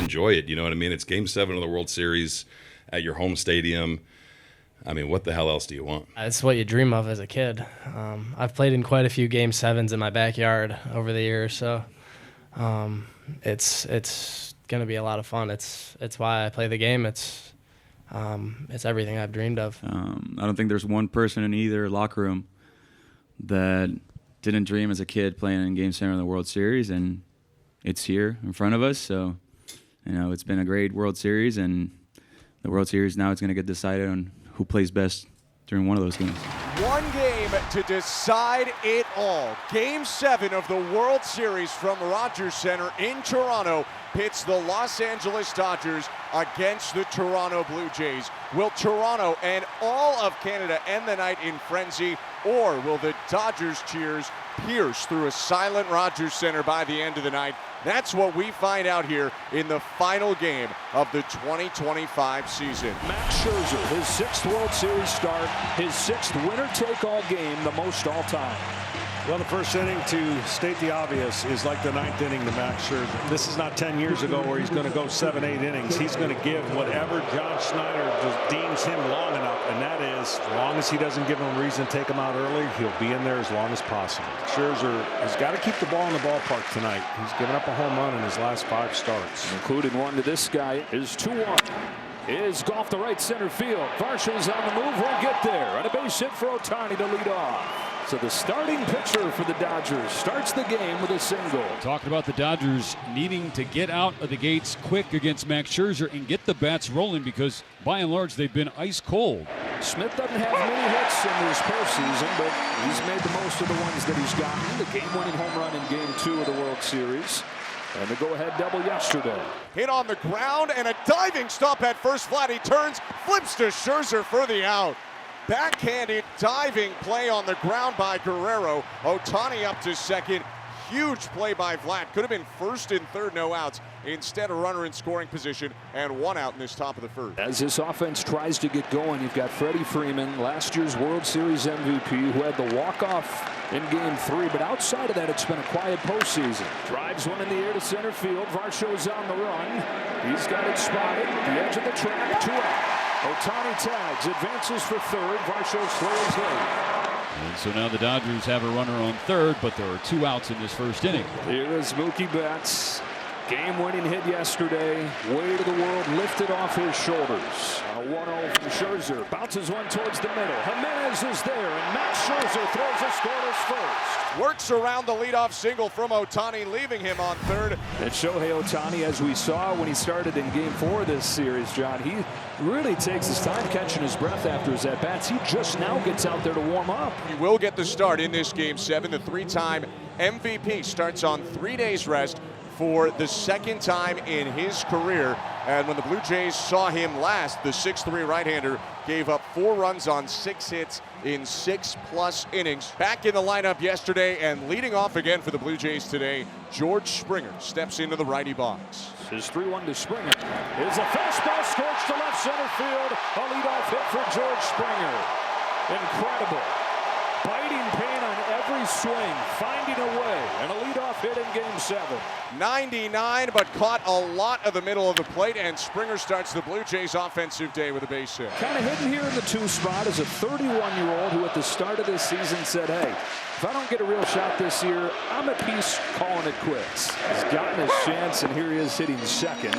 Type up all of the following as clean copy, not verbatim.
enjoy it. You know what I mean? It's Game 7 of the World Series at your home stadium. I mean, what the hell else do you want? It's what you dream of as a kid. I've played in quite a few Game 7s in my backyard over the years, so it's going to be a lot of fun. It's why I play the game. It's everything I've dreamed of. I don't think there's one person in either locker room that didn't dream as a kid playing in Game 7 of the World Series, and it's here in front of us. So, it's been a great World Series, and the World Series now it's going to get decided on who plays best during one of those games. One game to decide it all. Game 7 of the World Series from Rogers Center in Toronto pits the Los Angeles Dodgers against the Toronto Blue Jays. Will Toronto and all of Canada end the night in frenzy, or will the Dodgers cheers pierce through a silent Rogers Center by the end of the night? That's what we find out here in the final game of the 2025 season. Max Scherzer, his 6th World Series start, his 6th winner-take-all game, the most all-time. Well, the first inning, to state the obvious, is like the 9th inning to Max Scherzer. This is not 10 years ago where he's going to go 7, 8 innings. He's going to give whatever John Schneider deems him long enough, and that is, as long as he doesn't give him a reason to take him out early, he'll be in there as long as possible. Scherzer has got to keep the ball in the ballpark tonight. He's given up a home run in his last 5 starts. Including one to this guy is 2-1. Is golf to right center field. Varsho's on the move, won't get there. And a base hit for Ohtani to lead off. So the starting pitcher for the Dodgers starts the game with a single. Talking about the Dodgers needing to get out of the gates quick against Max Scherzer and get the bats rolling, because by and large they've been ice cold. Smith doesn't have many hits in this postseason, but he's made the most of the ones that he's gotten. The game-winning home run in Game 2 of the World Series. And the go-ahead double yesterday. Hit on the ground and a diving stop at first flat. He turns, flips to Scherzer for the out. Backhanded diving play on the ground by Guerrero. Ohtani up to second. Huge play by Vlad. Could have been first and third, no outs. Instead, a runner in scoring position and 1 out in this top of the first. As this offense tries to get going, you've got Freddie Freeman, last year's World Series MVP, who had the walk-off in Game 3. But outside of that, it's been a quiet postseason. Drives one in the air to center field. Varsho's on the run. He's got it spotted. The edge of the track, 2 out. Ohtani tags, advances for third. Varsho slows late. And so now the Dodgers have a runner on third, but there are 2 outs in this first inning. Here is Mookie Betts. Game-winning hit yesterday. Weight of the world lifted off his shoulders. A 1-0 from Scherzer. Bounces one towards the middle. Jimenez is there, and Max Scherzer throws a scoreless first. Works around the leadoff single from Ohtani, leaving him on third. And Shohei Ohtani, as we saw when he started in Game 4 of this series, John, he really takes his time catching his breath after his at-bats. He just now gets out there to warm up. He will get the start in this Game 7. The 3-time MVP starts on 3 days rest for the 2nd time in his career. And when the Blue Jays saw him last, the 6'3" right-hander gave up 4 runs on 6 hits in 6+ innings. Back in the lineup yesterday and leading off again for the Blue Jays today, George Springer steps into the righty box. His 3-1 to Springer. Is a fastball scorched to left center field. A leadoff hit for George Springer. Incredible. Biting pain on every swing, finding a way, and a leadoff hit in Game 7. 99, but caught a lot of the middle of the plate, and Springer starts the Blue Jays offensive day with a base hit. Kind of hidden here in the 2 spot is a 31-year-old who at the start of this season said, hey, if I don't get a real shot this year, I'm at peace calling it quits. He's gotten his chance, and here he is hitting second.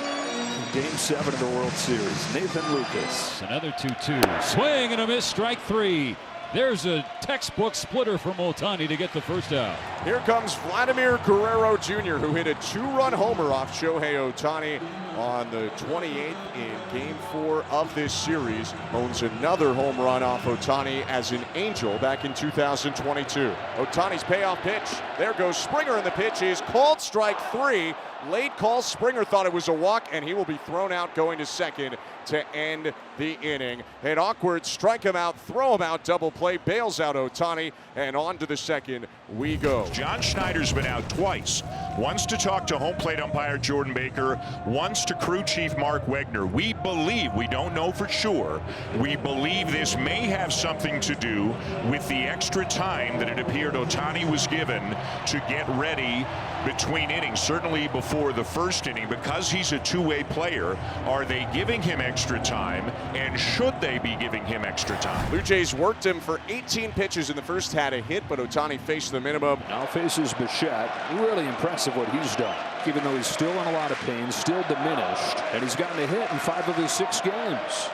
Game 7 of the World Series. Nathan Lucas. Another 2-2. Swing and a miss, strike 3. There's a textbook splitter from Ohtani to get the first out. Here comes Vladimir Guerrero Jr., who hit a 2-run homer off Shohei Ohtani on the 28th in Game 4 of this series. Owns another home run off Ohtani as an Angel back in 2022. Ohtani's payoff pitch. There goes Springer, and the pitch is called strike 3. Late call. Springer thought it was a walk, and he will be thrown out going to second to end the inning. An awkward strike him out, throw him out, double play, bails out Ohtani, and on to the second we go. John Schneider's been out twice. once to talk to home plate umpire Jordan Baker, once to crew chief Mark Wegner. We believe, we don't know for sure, we believe this may have something to do with the extra time that it appeared Ohtani was given to get ready between innings, certainly before the first inning. Because he's a two-way player, are they giving him extra time, and should they be giving him extra time? Blue Jays worked him for 18 pitches in the first, had a hit, but Ohtani faced the minimum. Now faces Bichette. Really impressive what he's done, even though he's still in a lot of pain, still diminished, and he's gotten a hit in 5 of his 6 games.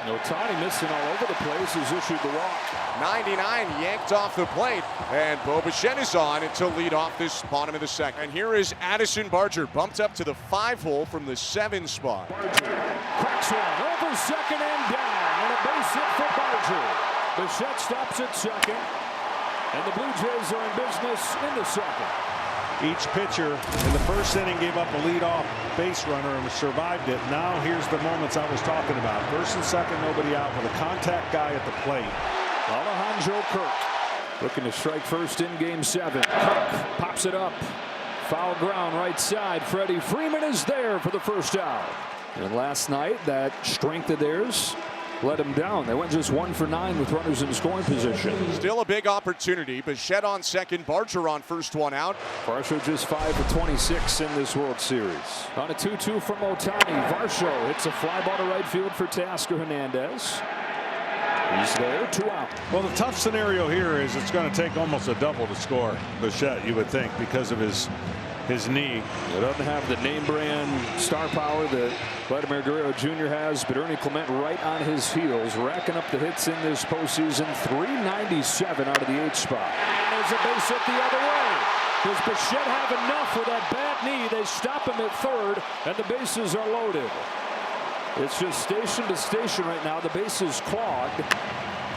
Ohtani missing all over the place, has issued the walk. 99 yanked off the plate, and Bo Bichette is on to lead off this bottom of the second. And here is Addison Barger, bumped up to the 5 hole from the 7 spot. Barger cracks one over second and down, and a base hit for Barger. Bichette stops at second, and the Blue Jays are in business in the second. Each pitcher in the first inning gave up a leadoff base runner and survived it. Now here's the moments I was talking about. First and second, nobody out with a contact guy at the plate. Alejandro Kirk looking to strike first in Game 7. Kirk pops it up. Foul ground right side. Freddie Freeman is there for the first out. And last night, that strength of theirs let him down. They went just 1 for 9 with runners in scoring position. Still a big opportunity. Bichette on second, Barger on first, one out. Varsho just 5 for 26 in this World Series. On a 2-2 from Ohtani. Varsho hits a fly ball to right field for Teoscar Hernandez. He's there, 2 out. Well, the tough scenario here is it's going to take almost a double to score Bichette, you would think, because of his knee. It doesn't have the name brand star power that Vladimir Guerrero Jr. has, but Ernie Clement right on his heels, racking up the hits in this postseason. 397 out of the 8th spot. And there's a base hit the other way. Does Bichette have enough with that bad knee? They stop him at third, and the bases are loaded. It's just station to station right now. The base is clogged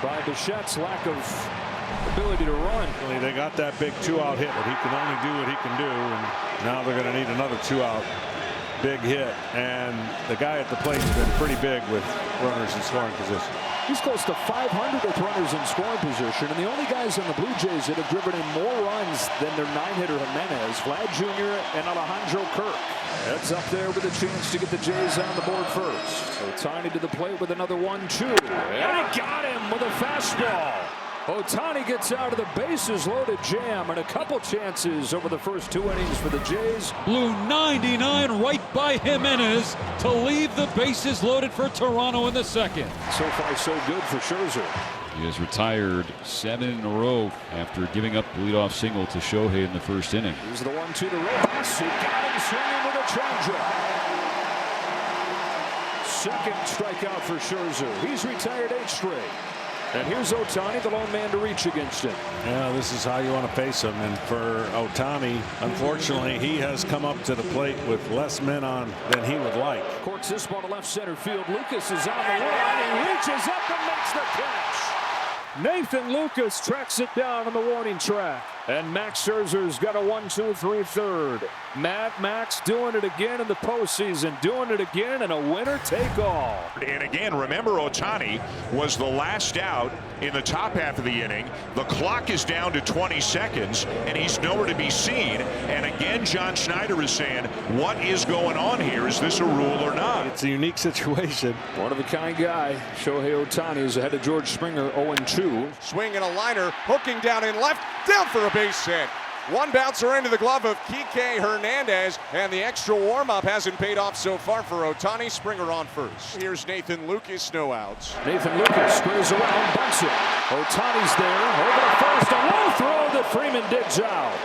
by Bichette's lack of ability to run. They got that big 2-out hit, but he can only do what he can do, and now they're going to need another 2-out big hit. And the guy at the plate's been pretty big with runners in scoring position. He's close to 500 with runners in scoring position, and the only guys on the Blue Jays that have driven in more runs than their 9-hitter Jimenez, Vlad Jr. and Alejandro Kirk. That's up there with a chance to get the Jays on the board first. Ohtani to the plate with another 1-2, and he got him with a fastball. Ohtani gets out of the bases loaded jam, and a couple chances over the first 2 innings for the Jays. Blue 99 right by Jimenez to leave the bases loaded for Toronto in the second. So far, so good for Scherzer. He has retired 7 in a row after giving up the leadoff single to Shohei in the first inning. Here's the 1-2 to Rojas, who got him swinging with a changeup. Second strikeout for Scherzer. He's retired 8 straight. And here's Ohtani, the lone man to reach against him. Yeah, this is how you want to face him. And for Ohtani, unfortunately, he has come up to the plate with less men on than he would like. Corks this ball to left center field. Lucas is on the run. He reaches up and makes the catch. Nathan Lucas tracks it down on the warning track. And Max Scherzer's got a 1-2-3 third. Mad Max doing it again in the postseason, doing it again, and a winner take all. And again, remember, Ohtani was the last out in the top half of the inning. The clock is down to 20 seconds, and he's nowhere to be seen. And again, John Schneider is saying, what is going on here? Is this a rule or not? It's a unique situation. One-of-a-kind guy. Shohei Ohtani is ahead of George Springer, 0-2. Swing and a liner, hooking down in left, down for a base hit. One bouncer into the glove of Kike Hernandez, and the extra warm-up hasn't paid off so far for Ohtani. Springer on first. Here's Nathan Lucas, no outs. Nathan Lucas squares around, bunts it. Ohtani's there, over to first, a low throw that Freeman digs out.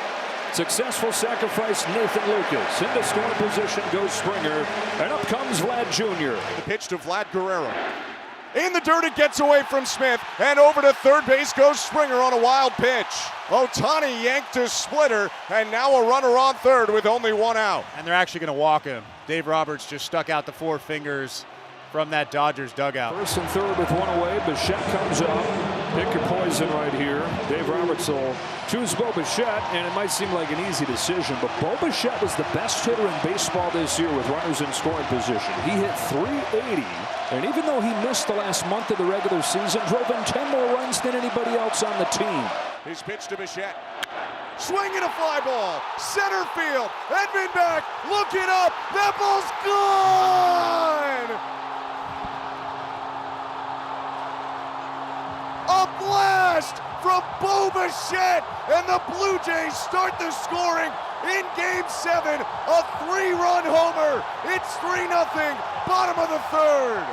Successful sacrifice, Nathan Lucas. Into scoring position goes Springer, and up comes Vlad Jr. The pitch to Vlad Guerrero. In the dirt, it gets away from Smith, and over to third base goes Springer on a wild pitch. Ohtani yanked a splitter, and now a runner on third with only 1 out. And they're actually going to walk him. Dave Roberts just stuck out the 4 fingers from that Dodgers dugout. First and third with 1 away. Bichette comes up. Pick your poison right here. Dave Roberts will choose Bo Bichette, and it might seem like an easy decision, but Bo Bichette was the best hitter in baseball this year with runners in scoring position. He hit 380, and even though he missed the last month of the regular season, drove in 10 more runs than anybody else on the team. His pitch to Bichette. swinging a fly ball, center field, Edman back, looking up, that ball's gone! A blast from Bo Bichette, and the Blue Jays start the scoring in Game 7, a 3-run homer. It's 3-0, bottom of the third.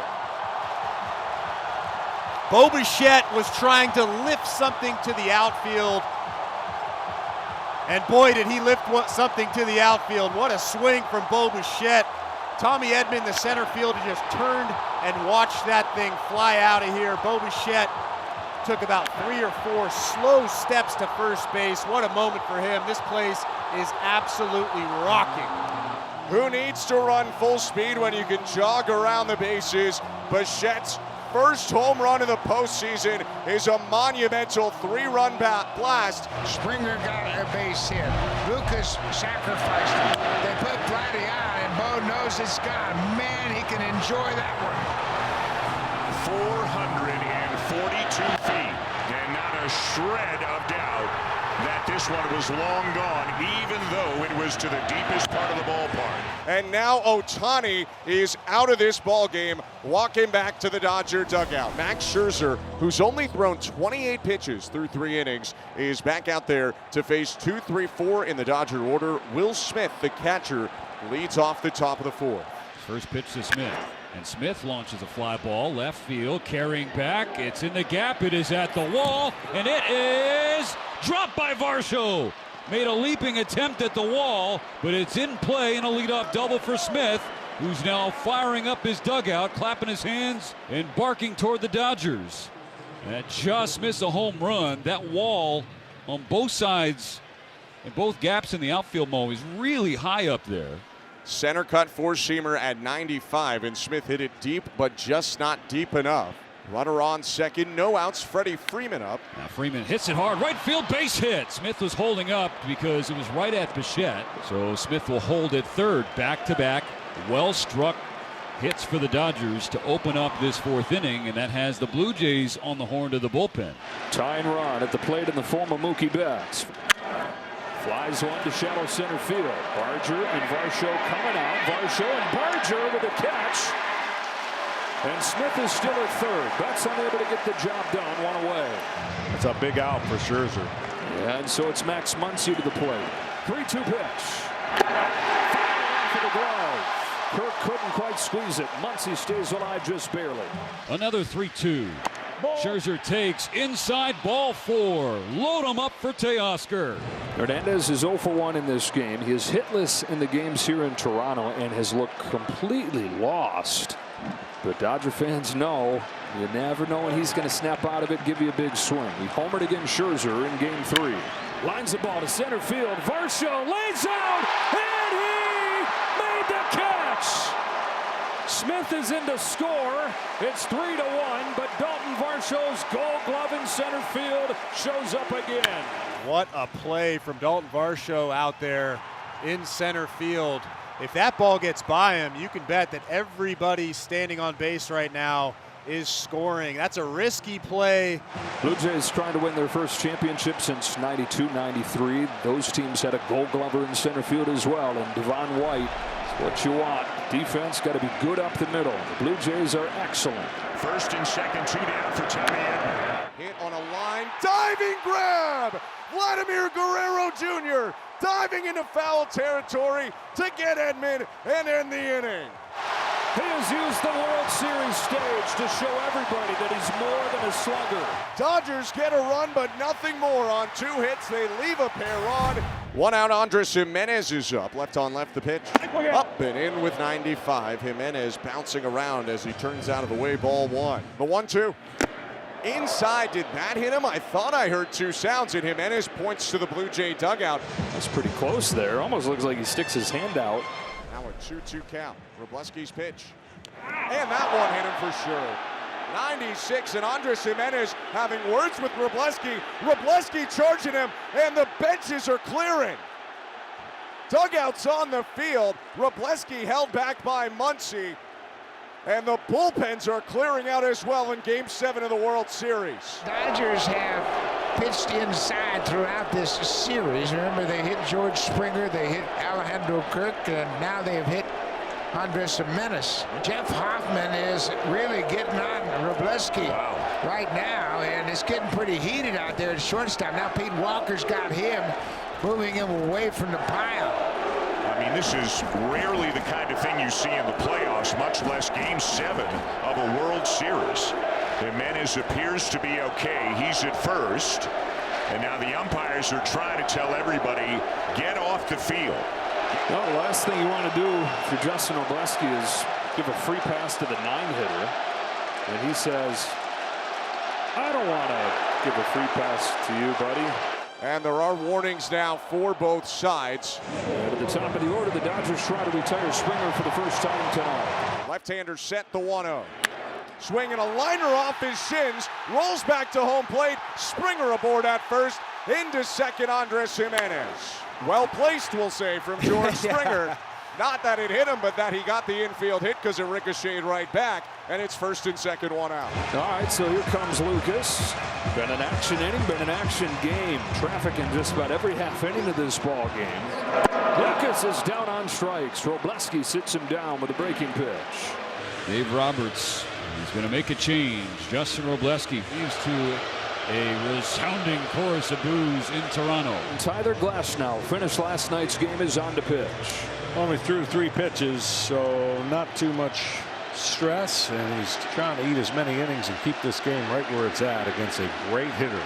Bo Bichette was trying to lift something to the outfield, and boy did he lift something to the outfield. What a swing from Bo Bichette. Tommy Edman, the center fielder, just turned and watched that thing fly out of here. Bo Bichette took about 3 or 4 slow steps to first base. What a moment for him. This place is absolutely rocking. Who needs to run full speed when you can jog around the bases? Bichette's first home run of the postseason is a monumental 3-run blast. Springer got a base hit. Lucas sacrificed it. They put Vladdy on, and Bo knows it's gone. Man, he can enjoy that one. 442 feet, and not a shred of doubt that this one was long gone, even though it was to the deepest part of the ballpark. And now Ohtani is out of this ball game, walking back to the Dodger dugout. Max Scherzer, who's only thrown 28 pitches through 3 innings, is back out there to face 2, 3, 4 in the Dodger order. Will Smith, the catcher, leads off the top of the 4th. First pitch to Smith. And Smith launches a fly ball, left field, carrying back. It's in the gap. It is at the wall, and it is dropped by Varsho. Made a leaping attempt at the wall, but it's in play, and a leadoff double for Smith, who's now firing up his dugout, clapping his hands and barking toward the Dodgers. That just missed a home run. That wall on both sides and both gaps in the outfield, Mo, is really high up there. Center cut four-seamer at 95, and Smith hit it deep, but just not deep enough. Runner on second, no outs. Freddie Freeman up. Now Freeman hits it hard, right field, base hit. Smith was holding up because it was right at Bichette. So Smith will hold at third, back-to-back, well-struck hits for the Dodgers to open up this 4th inning, and that has the Blue Jays on the horn to the bullpen. Tying run at the plate in the form of Mookie Betts. Flies one to shallow center field. Barger and Varsho coming out. Varsho and Barger with a catch. And Smith is still at third. Betts unable to get the job done. One away. It's a big out for Scherzer. And so it's Max Muncy to the plate. 3-2 pitch. Foul for the glove. Kirk couldn't quite squeeze it. Muncy stays alive just barely. Another 3-2. Scherzer takes inside, ball 4. Load him up for Teoscar. Hernandez is 0 for 1 in this game. He is hitless in the games here in Toronto and has looked completely lost. But Dodger fans know you never know when he's going to snap out of it, give you a big swing. He homered against Scherzer in Game 3. Lines the ball to center field. Varsho lays out, and he made the catch. Smith is in to score. It's 3-1, but Dalton Varsho's Gold Glove in center field shows up again. What a play from Dalton Varsho out there in center field. If that ball gets by him, you can bet that everybody standing on base right now is scoring. That's a risky play. Blue Jays trying to win their first championship since 92-93. Those teams had a Gold Glover in center field as well, and Devon White. What you want. Defense got to be good up the middle. The Blue Jays are excellent. First and second, 2 down for Tommy Edman. Hit on a line, diving grab! Vladimir Guerrero Jr. diving into foul territory to get Edman and end the inning. He has used the World Series stage to show everybody that he's more than a slugger. Dodgers get a run, but nothing more on 2 hits. They leave a pair on. 1 out, Andres Jimenez is up. Left on left the pitch. Up and in with 95. Jimenez bouncing around as he turns out of the way, ball 1. The 1-2. Inside, did that hit him? I thought I heard 2 sounds, and Jimenez points to the Blue Jay dugout. That's pretty close there. Almost looks like he sticks his hand out. Now a 2-2 count. Wroblewski's pitch. And that one hit him for sure. 96, and Andres Jimenez having words with Wroblewski. Wroblewski charging him, and the benches are clearing. Dugouts on the field. Wroblewski held back by Muncy. And the bullpens are clearing out as well in Game 7 of the World Series. Dodgers have pitched inside throughout this series. Remember, they hit George Springer, they hit Alejandro Kirk, and now they've hit Andres Gimenez. Jeff Hoffman is really getting on Robleski right now, and it's getting pretty heated out there at shortstop. Now Pete Walker's got him, moving him away from the pile. I mean, this is rarely the kind of thing you see in the playoffs, much less Game 7 of a World Series. Gimenez appears to be okay. He's at first. And now the umpires are trying to tell everybody, get off the field. Well, the last thing you want to do for Justin Robleski is give a free pass to the 9-hitter. And he says, I don't want to give a free pass to you, buddy. And there are warnings now for both sides. And at the top of the order, the Dodgers try to retire Springer for the first time tonight. Left-hander set the 1-0. Swinging a liner off his shins, rolls back to home plate. Springer aboard at first, into second, Andres Gimenez. Well placed, we'll say, from George Springer. Not that it hit him, but that he got the infield hit because it ricocheted right back, and it's first and second, 1 out. All right, so here comes Lucas. Been an action inning, been an action game. Traffic in just about every half inning of this ball game. Lucas is down on strikes. Robleski sits him down with a breaking pitch. Dave Roberts is going to make a change. Justin Robleski leaves to a resounding chorus of boos in Toronto. Tyler Glasnow finished last night's game, is on to pitch. Only threw 3 pitches, so not too much stress, and he's trying to eat as many innings and keep this game right where it's at against a great hitter.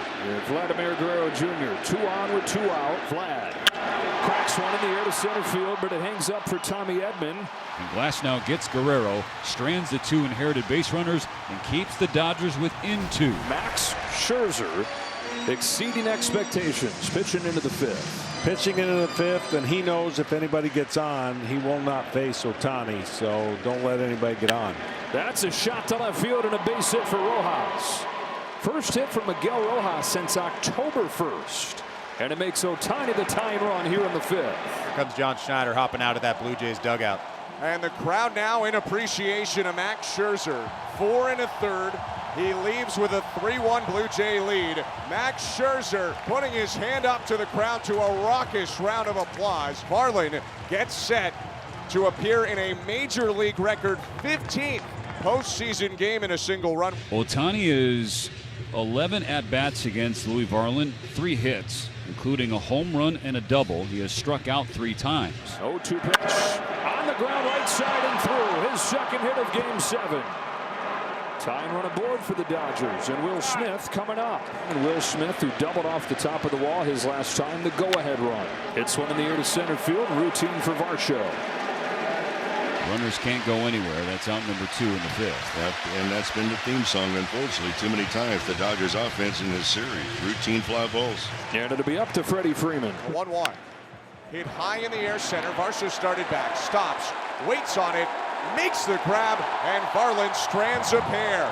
Vladimir Guerrero Jr. 2 on with 2 out. Vlad cracks one in the air to center field, but it hangs up for Tommy Edman. And Glasnow gets Guerrero, strands the 2 inherited base runners, and keeps the Dodgers within 2. Max Scherzer exceeding expectations, pitching into the 5th. Pitching into the 5th, and he knows if anybody gets on, he will not face Ohtani, so don't let anybody get on. That's a shot to left field and a base hit for Rojas. First hit from Miguel Rojas since October 1st. And it makes Ohtani the tying run here in the 5th. Here comes John Schneider hopping out of that Blue Jays dugout. And the crowd now in appreciation of Max Scherzer. 4 1/3. He leaves with a 3-1 Blue Jay lead. Max Scherzer putting his hand up to the crowd to a raucous round of applause. Varland gets set to appear in a major league record 15th postseason game in a single run. Ohtani is 11 at-bats against Louis Varland, 3 hits, including a home run and a double. He has struck out 3 times. 0-2 pitch on the ground right side and through. His second hit of Game 7. Tying run aboard for the Dodgers, and Will Smith coming up. And Will Smith, who doubled off the top of the wall his last time, the go-ahead run. Hits one in the air to center field, routine for Varsho. Runners can't go anywhere. That's out number 2 in the 5th. And that's been the theme song, unfortunately, too many times. The Dodgers offense in this series, routine fly balls. And it'll be up to Freddie Freeman. 1-1. Hit high in the air center. Varsho started back, stops, waits on it, makes the grab, and Varland strands a pair.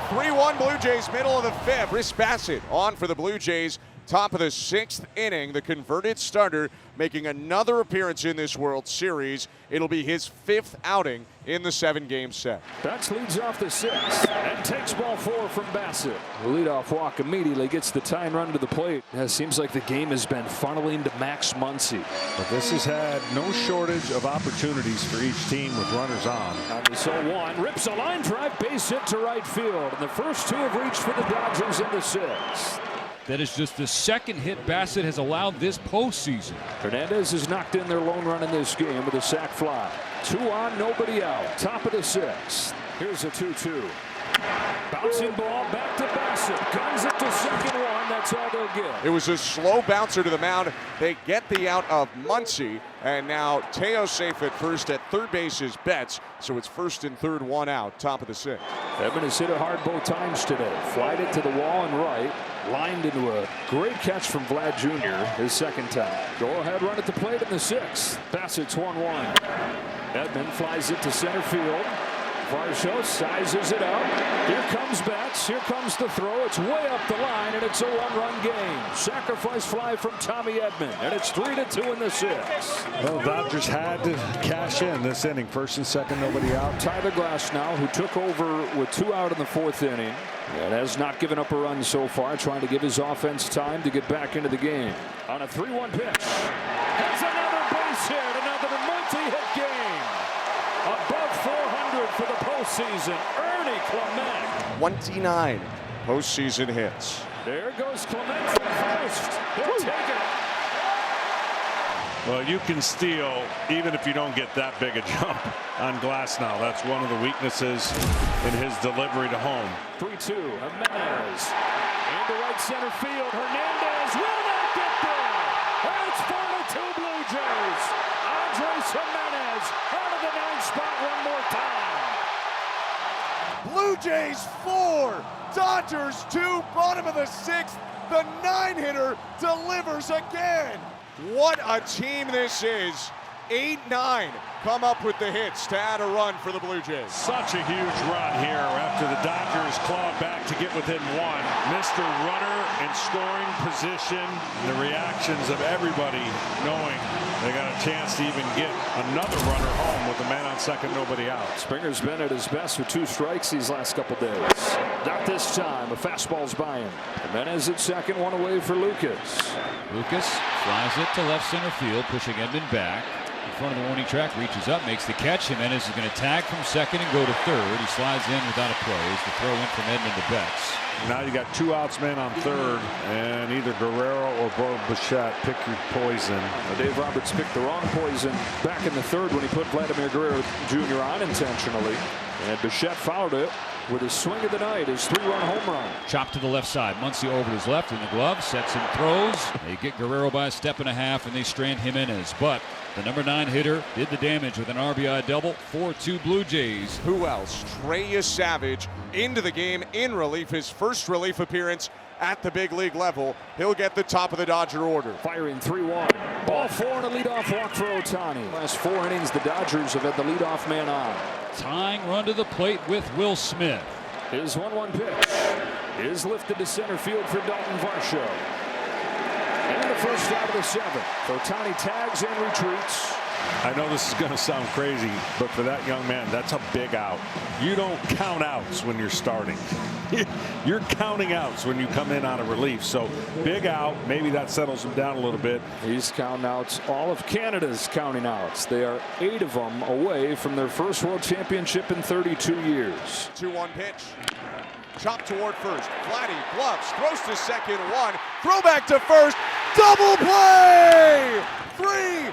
3-1 Blue Jays, middle of the 5th. Chris Bassitt on for the Blue Jays. Top of the 6th inning, the converted starter making another appearance in this World Series. It'll be his 5th outing in the 7-game set. Betts leads off the 6th and takes ball 4 from Bassitt. The leadoff walk immediately gets the tying run to the plate. It seems like the game has been funneling to Max Muncy. But this has had no shortage of opportunities for each team with runners on. On the 0-1, rips a line drive, base hit to right field. And the first 2 have reached for the Dodgers in the 6th. That is just the second hit Bassitt has allowed this postseason. Hernandez has knocked in their lone run in this game with a sac fly. 2 on, nobody out. Top of the 6th. Here's a 2-2. Bouncing ball back to Bassitt. Guns it to second one. That's all they'll get. It was a slow bouncer to the mound. They get the out of Muncy. And now Teo safe at first. At third base is Betts. So it's first and third, 1 out. Top of the 6th. Edman has hit it hard both times today. Flied it to the wall and right. Lined into a great catch from Vlad Jr. his second time. Go ahead run at the plate in the 6th. Bassitt's 1-1. Edman flies it to center field. Varsho sizes it up. Here comes Betts. Here comes the throw. It's way up the line, and it's a one-run game. Sacrifice fly from Tommy Edman, and it's 3-2 in the 6th. Well, Dodgers had to cash in this inning. First and second, nobody out. Tyler Glasnow, who took over with 2 out in the 4th inning, and has not given up a run so far, trying to give his offense time to get back into the game. On a 3-1 pitch. Has another base hit, another multi-hit game. Above 400 for the postseason. Ernie Clement. 29 postseason hits. There goes Clement from first. He'll take it. Well, you can steal even if you don't get that big a jump on Glasnow. That's one of the weaknesses in his delivery to home. 3-2. Jimenez into right center field. Hernandez will not get there. And it's 4-2 Blue Jays. Andres Jimenez out of the 9th spot one more time. Blue Jays 4, Dodgers 2, bottom of the 6th. The 9-hitter delivers again. What a team this is. 8-9 come up with the hits to add a run for the Blue Jays. Such a huge run here after the Dodgers clawed back to get within 1. Mr. Runner in scoring position. The reactions of everybody knowing they got a chance to even get another runner home with a man on second, nobody out. Springer's been at his best with 2 strikes these last couple days. Not this time. A fastball's by him. Jimenez at second, 1 away for Lucas. Lucas flies it to left center field, pushing Edman back. In front of the warning track, reaches up, makes the catch. Jimenez is going to tag from second and go to third. He slides in without a play as the throw went from Edman to Betts. Now you got 2 outs, man on third, and either Guerrero or Bo Bichette, pick your poison. Dave Roberts picked the wrong poison back in the 3rd when he put Vladimir Guerrero Jr. on intentionally. And Bichette fouled it with his swing of the night, his 3-run home run. Chopped to the left side. Muncy over his left in the glove, sets and throws. They get Guerrero by a step and a half, and they strand Jimenez. But the number 9 hitter did the damage with an RBI double. 4-2 Blue Jays. Who else? Trey Savage into the game in relief. His first relief appearance at the big league level. He'll get the top of the Dodger order. Firing 3-1. Ball 4 and a leadoff walk for Ohtani. Last 4 innings, the Dodgers have had the leadoff man on. Tying run to the plate with Will Smith. His 1-1 pitch is lifted to center field for Dalton Varsho. And the first out of the 7th. Ohtani tags and retreats. I know this is going to sound crazy, but for that young man, that's a big out. You don't count outs when you're starting. You're counting outs when you come in out of relief. So big out, maybe that settles him down a little bit. He's counting outs. All of Canada's counting outs. They are 8 of them away from their first World Championship in 32 years. 2-1 pitch. Chop toward first. Vladdy bluffs, throws to second, 1. Throw back to first. Double play! 3-6-3.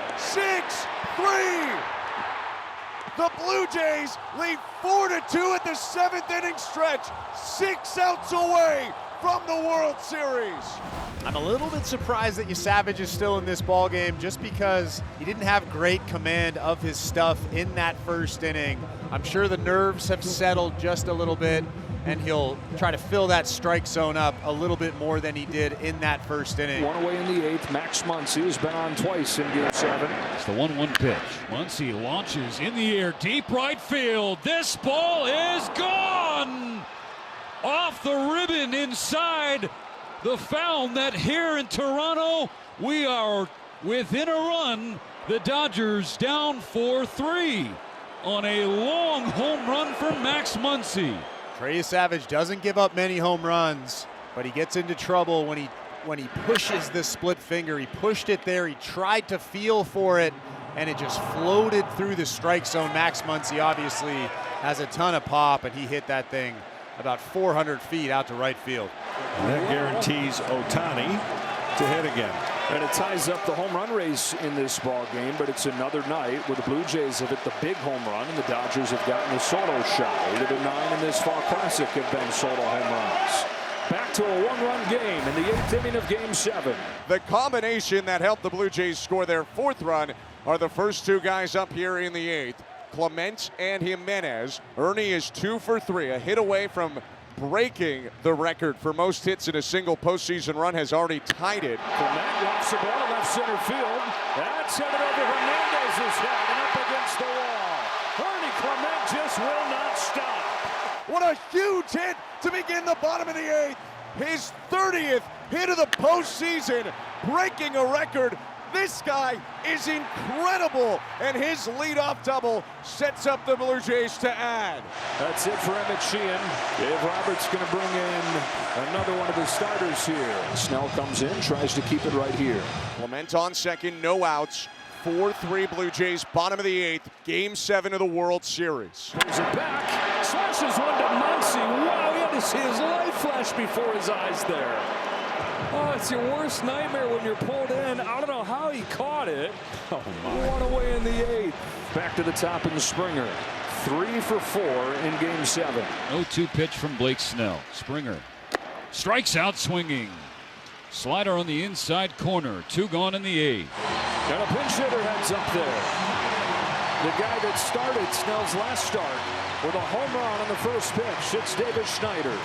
The Blue Jays lead 4-2 at the 7th inning stretch. 6 outs away from the World Series. I'm a little bit surprised that Savage is still in this ball game just because he didn't have great command of his stuff in that first inning. I'm sure the nerves have settled just a little bit, and he'll try to fill that strike zone up a little bit more than he did in that first inning. 1 away in the 8th. Max Muncy has been on twice in Game 7. It's the 1-1 pitch. Muncy launches in the air, deep right field. This ball is gone! Off the ribbon inside the foul net here in Toronto. We are within a run. The Dodgers down 4-3 on a long home run from Max Muncy. Trey Savage doesn't give up many home runs, but he gets into trouble when he pushes this split finger. He pushed it there. He tried to feel for it, and it just floated through the strike zone. Max Muncy obviously has a ton of pop, and he hit that thing about 400 feet out to right field. And that guarantees Ohtani to hit again. And it ties up the home run race in this ball game, but it's another night where the Blue Jays have hit the big home run, and the Dodgers have gotten the Soto shot. 8 of the 9 in this Fall Classic have been Soto home runs. Back to a 1-run game in the 8th inning of Game 7. The combination that helped the Blue Jays score their 4th run are the first 2 guys up here in the 8th, Clement and Jimenez. Ernie is 2 for 3, a hit away from breaking the record for most hits in a single postseason run, has already tied it. Clement lofts the ball left center field. That's headed over Hernandez's head and up against the wall. Ernie Clement Clement just will not stop. What a huge hit to begin the bottom of the 8th. His 30th hit of the postseason, breaking a record. This guy is incredible, and his leadoff double sets up the Blue Jays to add. That's it for Emmett Sheehan. Dave Roberts going to bring in another one of the starters here. Snell comes in, tries to keep it right here. Clement on second, no outs. 4-3 Blue Jays, bottom of the 8th, Game 7 of the World Series. Pulls it back, slashes one to Muncy. Wow, he had to see his light flash before his eyes there. Oh, it's your worst nightmare when you're pulled in. I don't know how he caught it. Oh, my. One away in the 8th. Back to the top in Springer. 3 for 4 in Game 7. 0-2 pitch from Blake Snell. Springer strikes out swinging. Slider on the inside corner. 2 gone in the 8th. And a pinch hitter heads up there. The guy that started Snell's last start with a home run on the first pitch. It's David Schneider.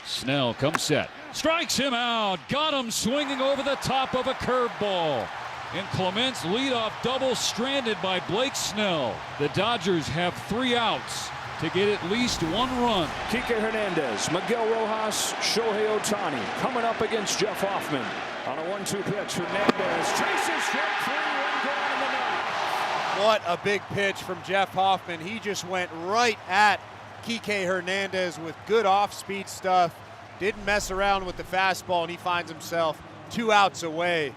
Snell comes set. Strikes him out. Got him swinging over the top of a curveball. And Clement's leadoff double stranded by Blake Snell. The Dodgers have 3 outs to get at least 1 run. Kike Hernandez, Miguel Rojas, Shohei Ohtani coming up against Jeff Hoffman. On a 1-2 pitch, Hernandez chases strike 3, 1 gone in the 9th. What a big pitch from Jeff Hoffman. He just went right at Kike Hernandez with good off-speed stuff. Didn't mess around with the fastball, and he finds himself 2 outs away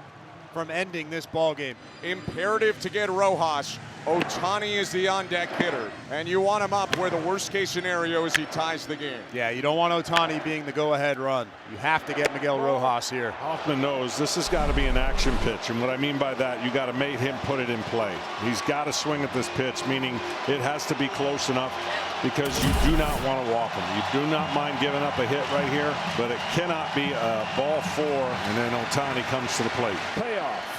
from ending this ball game. Imperative to get Rojas. Ohtani is the on-deck hitter, and you want him up where the worst-case scenario is he ties the game. Yeah, you don't want Ohtani being the go-ahead run. You have to get Miguel Rojas here. Hoffman knows this has got to be an action pitch, and what I mean by that, you got to make him put it in play. He's got to swing at this pitch, meaning it has to be close enough because you do not want to walk him. You do not mind giving up a hit right here, but it cannot be a ball 4, and then Ohtani comes to the plate. Payoff.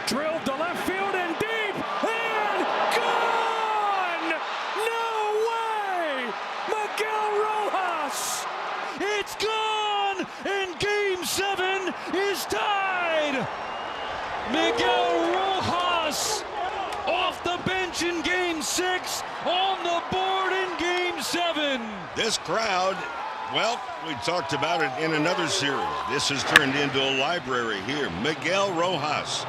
Drilled to left field and deep, and gone! No way! Miguel Rojas! It's gone, and Game 7 is tied. Miguel Rojas off the bench in Game 6, on the board in Game 7. This crowd, well, we talked about it in another series. This has turned into a library here. Miguel Rojas.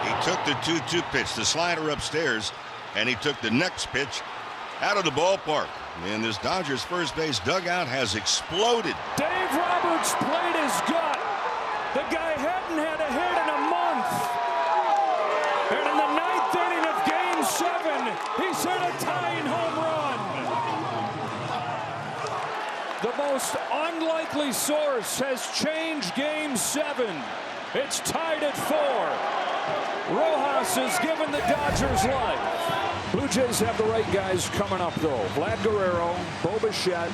He took the 2-2 pitch, the slider upstairs, and he took the next pitch out of the ballpark. And this Dodgers first base dugout has exploded. Dave Roberts played his gut. The guy hadn't had a hit in a month. And in the 9th inning of Game 7, he's hit a tying home run. The most unlikely source has changed Game 7. It's tied at 4. Rojas has given the Dodgers life. Blue Jays have the right guys coming up, though. Vlad Guerrero, Bo Bichette,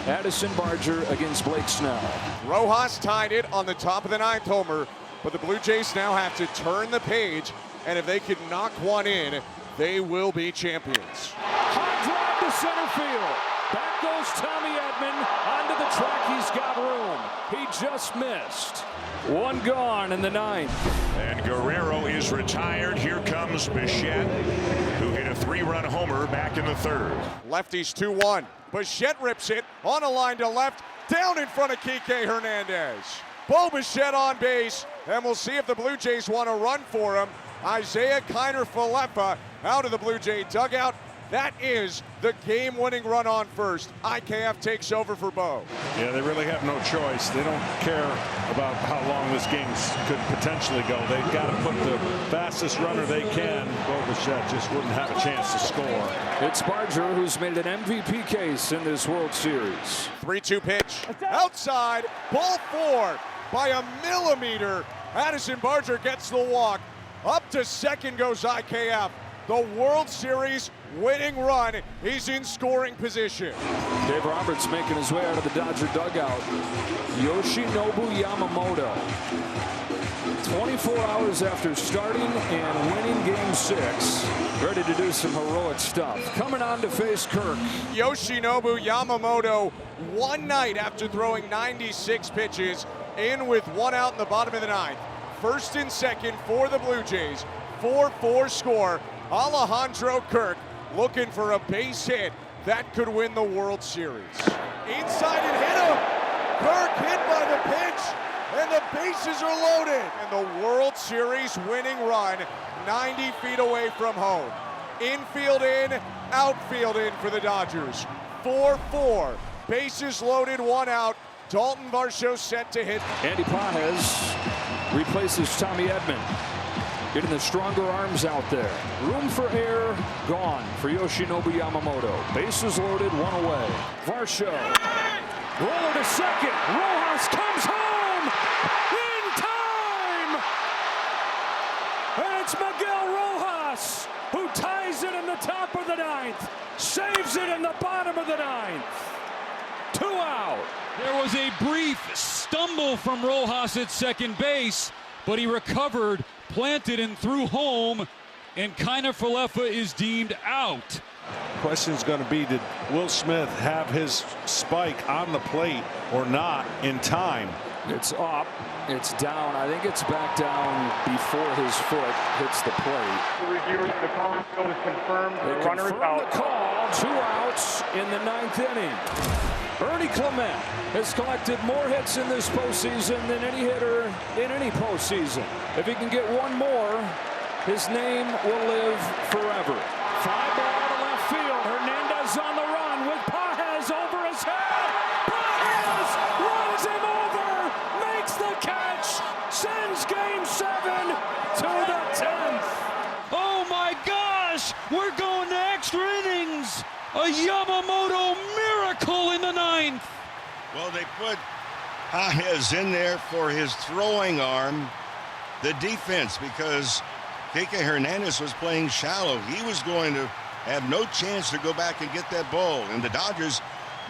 Addison Barger against Blake Snell. Rojas tied it on the top of the 9th homer, but the Blue Jays now have to turn the page, and if they can knock one in, they will be champions. Hot drive to center field. Back goes Tommy Edman. Onto the track, he's got room. He just missed. 1 gone in the 9th. And Guerrero is retired. Here comes Bichette, who hit a 3-run homer back in the 3rd. Lefties 2-1. Bichette rips it on a line to left, down in front of Kike Hernandez. Bo Bichette on base, and we'll see if the Blue Jays want to run for him. Isaiah Kiner-Falefa out of the Blue Jay dugout. That is the game-winning run on first. IKF takes over for Bo. Yeah, they really have no choice. They don't care about how long this game could potentially go. They've got to put the fastest runner they can. Bo Bichette just wouldn't have a chance to score. It's Barger who's made an MVP case in this World Series. 3-2 pitch. Outside. Ball 4 by a millimeter. Addison Barger gets the walk. Up to second goes IKF. The World Series winning run. He's in scoring position. Dave Roberts making his way out of the Dodger dugout. Yoshinobu Yamamoto. 24 hours after starting and winning Game 6. Ready to do some heroic stuff. Coming on to face Kirk. Yoshinobu Yamamoto, one night after throwing 96 pitches, in with 1 out in the bottom of the 9th. First and second for the Blue Jays. 4-4 score. Alejandro Kirk looking for a base hit that could win the World Series. Inside and hit him. Kirk hit by the pitch, and the bases are loaded. And the World Series winning run 90 feet away from home. Infield in, outfield in for the Dodgers. 4-4. Bases loaded, 1 out. Dalton Varsho set to hit. Andy Pages replaces Tommy Edman. Getting the stronger arms out there. Room for air gone for Yoshinobu Yamamoto. Bases loaded, 1 away. Varsho. Roller to second. Rojas comes home in time. And it's Miguel Rojas who ties it in the top of the 9th. Saves it in the bottom of the 9th. 2 out. There was a brief stumble from Rojas at second base, but he recovered, planted, and threw home, and Kiner-Falefa is deemed out. Question is going to be, did Will Smith have his spike on the plate or not in time? It's up. It's down. I think it's back down before his foot hits the plate. The review of the call is confirmed. They The runner is confirmed out. the call. 2 outs in the 9th inning. Ernie Clement has collected more hits in this postseason than any hitter in any postseason. If he can get 1 more, his name will live forever. Fly ball to left field. Hernandez on the run with Pages over his head. Pages runs him over, makes the catch, sends Game 7 to the 10th. Oh my gosh, we're going to extra innings. A Yamamoto miracle in the 9th. Well, they put Pages in there for his throwing arm, the defense, because Kike Hernandez was playing shallow. He was going to have no chance to go back and get that ball. And the Dodgers,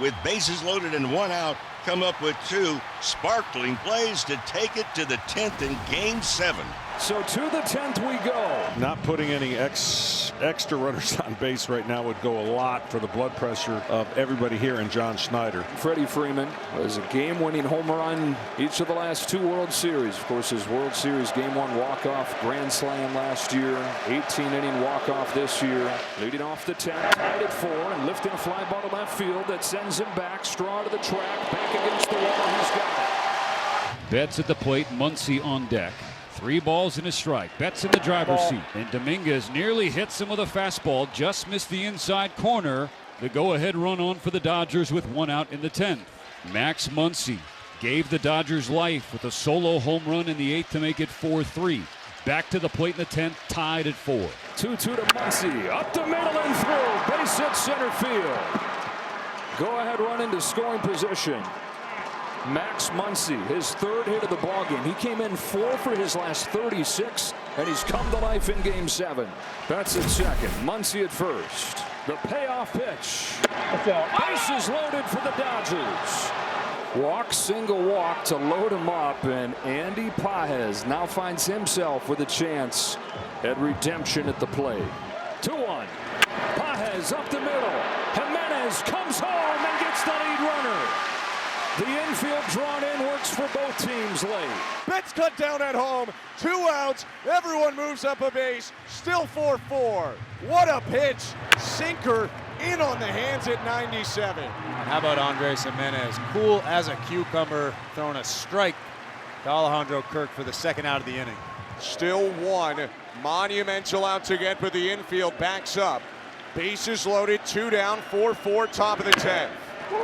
with bases loaded and 1 out, come up with 2 sparkling plays to take it to the 10th in Game 7. So to the 10th we go. Not putting any extra runners on base right now would go a lot for the blood pressure of everybody here and John Schneider. Freddie Freeman was a game-winning home run each of the last 2 World Series. Of course, his World Series Game 1 walk-off grand slam last year, 18-inning walk-off this year. Leading off the 10th, tied at 4, and lifting a fly ball to left field that sends him back, straw to the track, back against the wall. He's got it. Betts at the plate, Muncy on deck. 3 balls and a strike. Betts in the driver's seat. And Dominguez nearly hits him with a fastball. Just missed the inside corner. The go-ahead run on for the Dodgers with 1 out in the 10th. Max Muncy gave the Dodgers life with a solo home run in the 8th to make it 4-3. Back to the plate in the 10th, tied at 4. 2-2 to Muncy. Up the middle and through. Base hit center field. Go-ahead run into scoring position. Max Muncy, his 3rd hit of the ballgame. He came in 4 for his last 36, and he's come to life in Game 7. Betts at second, Muncy at first. The payoff pitch. Bases loaded for the Dodgers. Walk, single walk to load him up, and Andy Pages now finds himself with a chance at redemption at the plate. 2-1. Pages up the middle. Jimenez comes home and gets the lead runner. The infield drawn in works for both teams late. Betts cut down at home. 2 outs. Everyone moves up a base. Still 4-4. What a pitch. Sinker in on the hands at 97. How about Andres Jimenez? Cool as a cucumber, throwing a strike to Alejandro Kirk for the 2nd out of the inning. Still 1. Monumental out to get, but the infield backs up. Bases loaded. 2 down. 4-4. Top of the 10th.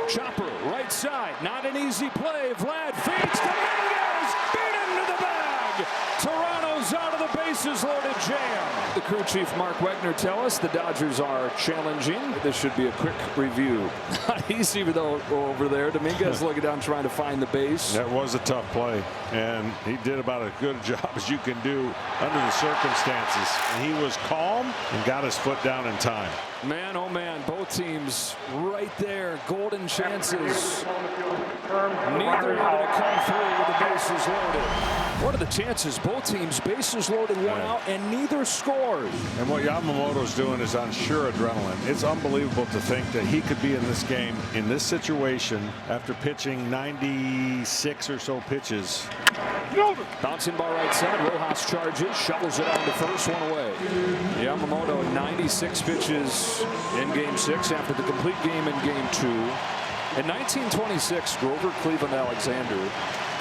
Chopper, right side, not an easy play. Vlad feeds Dominguez, beat him to the bag. Toronto's out of the bases loaded jam. The crew chief Mark Wegner tell us the Dodgers are challenging. This should be a quick review. Not easy though over there. Dominguez looking down trying to find the base. That was a tough play, and he did about as good a job as you can do under the circumstances. And he was calm and got his foot down in time. Man, oh man, both teams right there. Golden chances. Neither able to come through with the bases loaded. What are the chances? Both teams bases loaded, 1 out, and neither scored. And what Yamamoto's doing is on sure adrenaline. It's unbelievable to think that he could be in this game, in this situation, after pitching 96 or so pitches. Bouncing ball right side. Rojas charges, shovels it on to first, 1 away. Yamamoto 96 pitches Dodgers in Game 6 after the complete game in Game 2. In 1926, Grover Cleveland Alexander,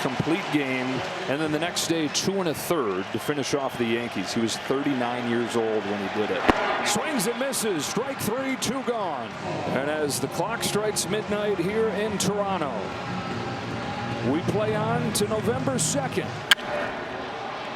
complete game, and then the next day 2 1/3 to finish off the Yankees. He was 39 years old when he did it. Swings and misses, strike 3, 2 gone. And as the clock strikes midnight here in Toronto, we play on to November 2nd.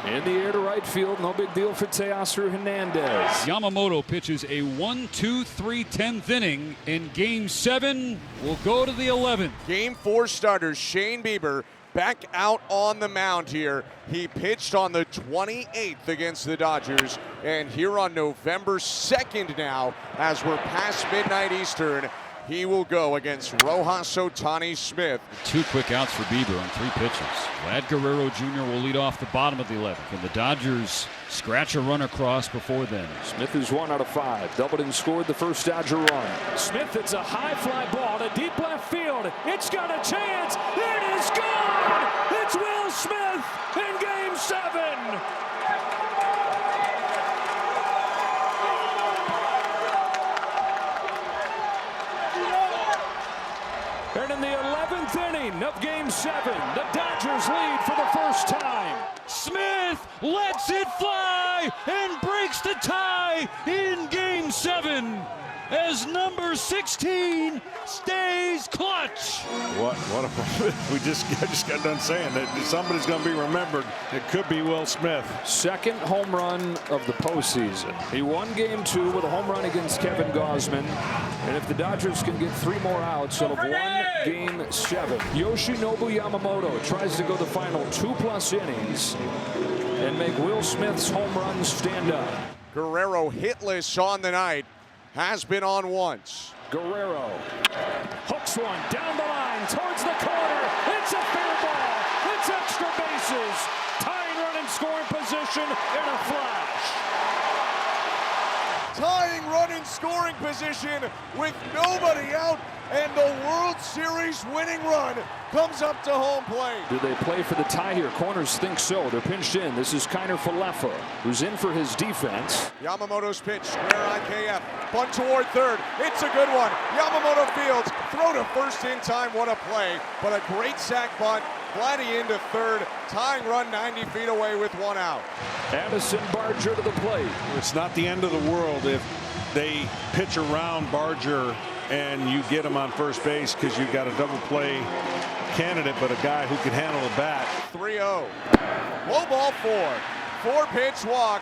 In the air to right field, no big deal for Teoscar Hernandez. Yamamoto pitches a 1-2-3 10th inning in Game 7. We'll go to the 11th. Game 4 starter Shane Bieber back out on the mound here. He pitched on the 28th against the Dodgers, and here on November 2nd now, as we're past midnight Eastern, he will go against Rojas Ohtani Smith. 2 quick outs for Bieber on 3 pitches. Vlad Guerrero Jr. will lead off the bottom of the 11th. Can the Dodgers scratch a run across before then? Smith is 1 out of 5. Doubled and scored the first Dodger run. Smith hits a high fly ball to deep left field. It's got a chance. It is gone. It's Will Smith in Game 7. And in the 11th inning of Game 7, the Dodgers lead for the first time. Smith lets it fly and breaks the tie in Game 7 as number 16 stays clutch. What a I just got done saying that somebody's going to be remembered. It could be Will Smith. Second home run of the postseason. He won Game 2 with a home run against Kevin Gausman. And if the Dodgers can get 3 more outs, they'll have won Game 7. Yoshinobu Yamamoto tries to go the final 2+ innings and make Will Smith's home run stand up. Guerrero hitless on the night. Has been on once. Guerrero hooks one down the line towards the corner. It's a fair ball. It's extra bases. Tying run in scoring position in a flash. Tying run in scoring position with nobody out, and the World Series winning run comes up to home plate. Do they play for the tie here? Corners think so. They're pinched in. This is Kiner Falefa, who's in for his defense. Yamamoto's pitch, square IKF, bunt toward third. It's a good one. Yamamoto fields, throw to first in time. What a play, but a great sack bunt. Vladdy into third, tying run 90 feet away with 1 out. Addison Barger to the plate. It's not the end of the world if they pitch around Barger and you get him on first base, because you've got a double play candidate, but a guy who can handle the bat. 3-0. Low ball 4. 4-pitch walk.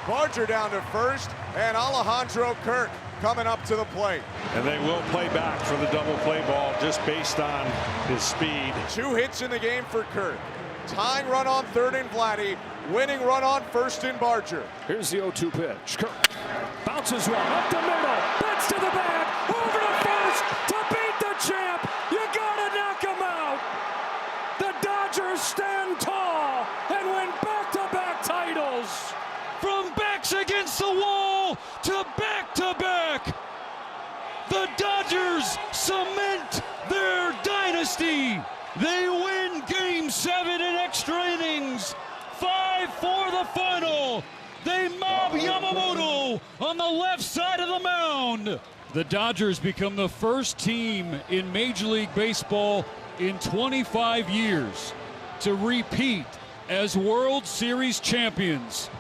Barger down to first, and Alejandro Kirk coming up to the plate. And they will play back for the double play ball just based on his speed. 2 hits in the game for Kirk. Tying run on third in Vladdy. Winning run on first in Barger. Here's the 0-2 pitch. Kirk bounces one up the middle. Bats to the bag. Over to first to beat the champ. You gotta knock him out. The Dodgers stand tall and win back-to-back titles. From backs against the wall to back-to-back, the Dodgers cement their dynasty. They win Game 7 in extra innings. 5-4 the final. They mob Yamamoto on the left side of the mound. The Dodgers become the first team in Major League Baseball in 25 years to repeat as World Series champions.